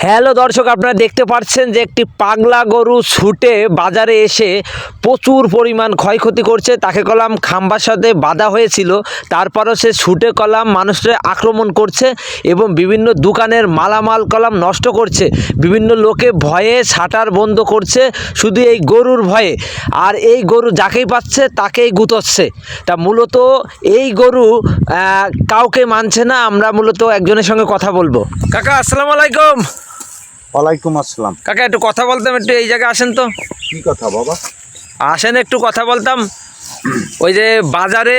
Hello দর্শক, আপনারা দেখতে পাচ্ছেন যে একটি পাগলা গরু ছুটে বাজারে এসে প্রচুর পরিমাণ ক্ষয়ক্ষতি করছে। তাকে কলাম খাম্বার সাথে বাঁধা হয়েছিল, তারপরও সে ছুটে কলাম মানুষরা আক্রমণ করছে এবং বিভিন্ন দোকানের মালামাল কলাম নষ্ট করছে। বিভিন্ন লোকে ভয়ে শাটার বন্ধ করছে শুধু এই গরুর ভয়ে, আর এই গরু যাকেই পাচ্ছে তাকেই গুতোচ্ছে। তা মূলত এই গরু কাউকে মানছে না। আমরা মূলত একজনের সঙ্গে কথা বলবো। কাকা আসসালামু আলাইকুম। ওয়ালাইকুম আসসালাম। কাকা একটু কথা বলতাম, একটু এই জায়গায় আসেন তো। কি কথা বাবা? আসেন একটু কথা বলতাম। ওই যে বাজারে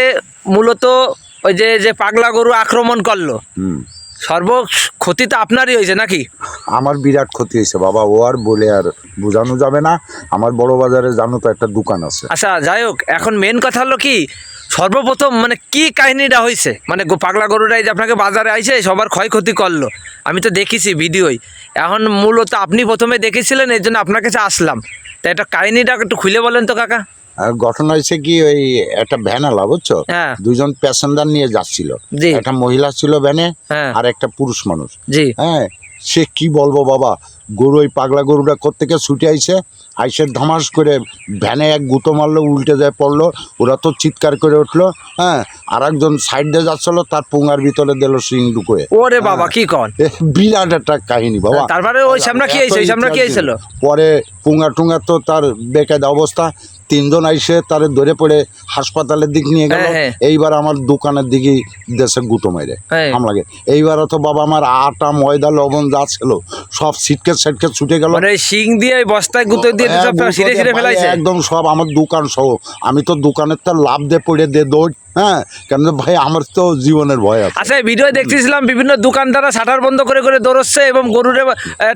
মূলত ওই যে যে পাগলা গরু আক্রমণ করলো, সর্ব ক্ষতি তো আপনারই হয়েছে নাকি? আমার বিরাট ক্ষতি হয়েছে বাবা, ও আর বলে আর বোঝানো যাবে না। আমার বড় বাজারে জানো তো একটা দোকান আছে। আচ্ছা যাই হোক, এখন মেন কথা হলো কি, সর্বপ্রথম মানে কি কাহিনীটা হয়েছে, মানে পাগলা গরুটাই যে আপনাকে বাজারে আইছে সবার ক্ষয়ক্ষতি করলো, আমি তো দেখেছি ভিডিওই। এখন মূলত আপনি প্রথমে দেখেছিলেন, এই জন্য আপনার কাছে আসলাম। তা এটা কাহিনীটা একটু খুলে বলেন তো কাকা। আর ঘটনা হয়েছে কি, ওই একটা ভ্যান আলা বুঝছো, হ্যাঁ। দুজন প্যাসেঞ্জার নিয়ে যাচ্ছিল। জি। একটা মহিলা ছিল ভ্যানে, হ্যাঁ। আর একটা পুরুষ মানুষ। জি। হ্যাঁ, সে কি বলবো বাবা, গরু ওই পাগলা গরুটা কোত্থেকে ছুটে আইসে ধমাস করে ভ্যানে এক গুঁতো মারলো, উল্টে যায় পড়লো। ওরা তো চিৎকার করে উঠলো। হ্যাঁ, আর একজন সাইড দিয়ে যাচ্ছিল, তার পুঙ্গার ভিতরে দিল সিং ঢুকে। ওরে বাবা, কি কন! বিরাট একটা কাহিনী বাবা। তারপরে ওই সামনে কি হয়েছে, ওই সামনে কি হয়েছিল? পরে পুঙ্গা টুঙ্গা তো তার বেকায়দা অবস্থা, তিনজন আইসে তারে ধরে পড়ে হাসপাতালের দিক নিয়ে গেল। হ্যাঁ। এইবার আমার দোকানের দিকে দেশে গুঁতো মেরে হ্যাঁ। হামলাকে। এইবার তো বাবা আমার আটা ময়দা লবণ যা ছিল সব সিটকেট সাইটকেট ছুটে গেল। মানে শিং দিয়ে বস্তায় গুঁতো দিয়ে সব ছিঁড়ে ছিঁড়ে ফেলাইছে একদম সব, আমার দোকান সহ। আমি তো দোকানের তো লাভ দিয়ে পড়ে দিয়ে দৌড়। হ্যাঁ, কেন ভাই আমার তো জীবনের ভয় আছে। আচ্ছা, ভিডিও দেখতেছিলাম বিভিন্ন দোকানদাররা শাটার বন্ধ করে করে দৌড়চ্ছে এবং গরুরে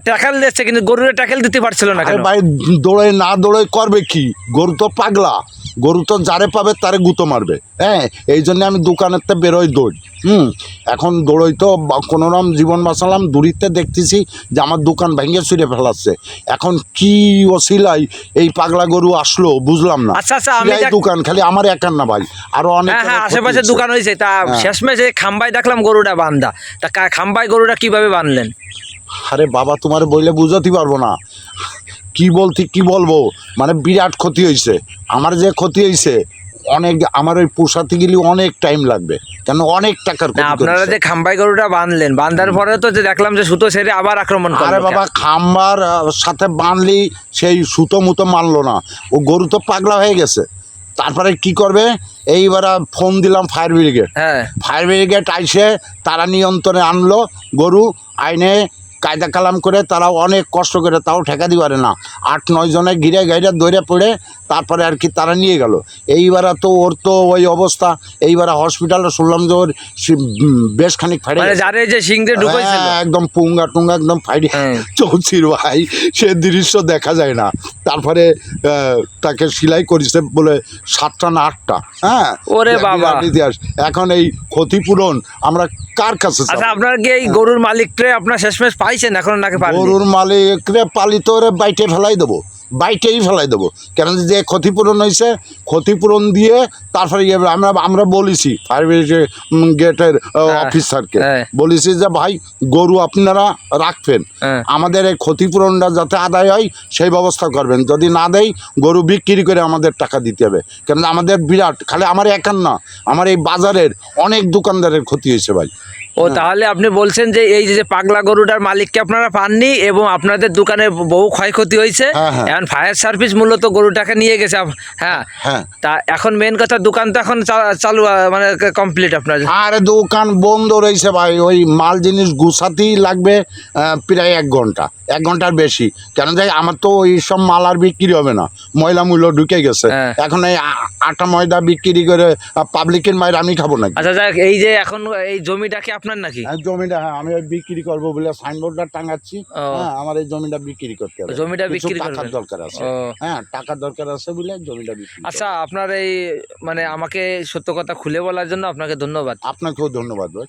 ট্যাকেল দিচ্ছে, কিন্তু গরুরে ট্যাকেল দিতে পারছিল না কেন? ভাই দৌড়ে না দৌড়ে করবে কি, গরু তো পাগলা, গরু তো যারে পাবে তারে গুঁতো মারবে। হ্যাঁ, এই জন্য আমি দোকানের তো বেরোই দৌড়। এখন দৌড়ই তো কোনোরকম জীবন বাঁচালাম। দূরিতে দেখতেছি যে আমার দোকান ভেঙে ছুঁড়ে ফেলাচ্ছে। এখন কি ওসিলাই এই পাগলা গরু আসলো বুঝলাম না। আচ্ছা আচ্ছা, আমি দোকান খালি আমার একার না ভাই, আরো অনেক। হ্যাঁ, আশেপাশে দোকান হয়েছে। তা শেষমেশে খাম্বাই দেখলাম গরুটা বান্ধা। তা খাম্বাই গরুটা কিভাবে বাঁধলেন? আরে বাবা, তোমার বললে বুঝাতে পারবো না। কি বলবো, মানে বিরাট ক্ষতি হয়েছে আমার। যে ক্ষতি হয়েছে অনেক, আমার ওই পোষাতে গেলে অনেক টাইম লাগবে, কেন অনেক টাকার। আপনারা যে খাম্বাই গরুটা বাঁধলেন, বাঁধার পরে তো যে দেখলাম যে সুতো ছেড়ে আবার আক্রমণ করলো। আরে বাবা, খাম্বার সাথে বাঁধলি সেই সুতো মুতো মানলো না, ও গরু তো পাগলা হয়ে গেছে। তারপরে কি করবে, এইবার ফোন দিলাম ফায়ার ব্রিগেড। হ্যাঁ। ফায়ার ব্রিগেড আইসে তারা নিয়ন্ত্রণে আনলো গরু, আইনে কায়দা কালাম করে তারা অনেক কষ্ট করে, তাও ঠেকা দিতে পারে না। 8-9 জনে ঘিরে গাইরে ধরে পড়ে তারপরে আর কি তারা নিয়ে গেল। এইবার তো ওর তো ওই অবস্থা। এইবার হসপিটালে শুনলাম যে ওর বেশ খানিক ফাইডে, যারে যে সিং দিয়ে ঢুকাইছিল একদম পুঙ্গা টুঙ্গা একদম ফাইডে চৌচির ভাই, সে দৃশ্য দেখা যায় না। তারপরে তাকে সেলাই করেছে বলে 7টা না 8টা। হ্যাঁ, ওরে বাবা, ইতিহাস। এখন এই ক্ষতিপূরণ আমরা কার কাছে? আচ্ছা, আপনার কি এই গরুর মালিককে আপনার শেষমেশ পাইছেন এখন নাকি? গরুর মালিকরে পালিত বাইটে ফেলাই দেবো, বাইটেই ফেলাই দেবো। কেন যে ক্ষতিপূরণ হয়েছে, ক্ষতিপূরণ দিয়ে তারপরে আমরা বলেছি ফায়ার ব্রিগেডের অফিসারকে, বলেছি যে ভাই গরু আপনারা রাখবেন, আমাদের এই ক্ষতিপূরণটা যাতে আদায় হয় সেই ব্যবস্থা করবেন। যদি না দেয় গরু বিক্রি করে আমাদের টাকা দিতে হবে। কেন আমাদের বিরাট, খালি আমার একার না, আমার এই বাজারের অনেক দোকানদারের ক্ষতি হয়েছে ভাই। ও, তাহলে আপনি বলছেন যে এই যে পাগলা গরুটার মালিককে আপনারা পাননি এবং আপনাদের দোকানে বহু ক্ষয়ক্ষতি হয়েছে। এখন ফায়ার সার্ভিস মূলত গরুটাকে নিয়ে গেছে। হ্যাঁ, তা এখন মেন কথা, দোকান তো এখন চালু, মানে কমপ্লিট আপনার? আরে দোকান বন্ধ রয়েছে ভাই, ওই মাল জিনিস গুছাতেই লাগবে প্রায় 1 ঘন্টা, 1 ঘন্টার বেশি। কেন যাই, আমার তো ওই সব মাল আর বিক্রি হবে না, ময়লা মূল্য ঢুকে গেছে। এখন এই আটা ময়দা বিক্রি করে পাবলিকের মায়ের আমি খাবো নাকি? আচ্ছা যাক, এই যে এখন এই জমিটাকে আপনার নাকি? জমিটা, হ্যাঁ, আমি বিক্রি করবো বলে সাইনবোর্ডটা টাঙাচ্ছি। হ্যাঁ, আমার এই জমিটা বিক্রি করতে হবে। জমিটা বিক্রি টাকার দরকার আছে। হ্যাঁ, টাকার দরকার আছে বলে জমিটা বিক্রি। আচ্ছা, আপনার এই মানে আমাকে সত্য কথা খুলে বলার জন্য আপনাকে ধন্যবাদ। আপনাকেও ধন্যবাদ ভাই।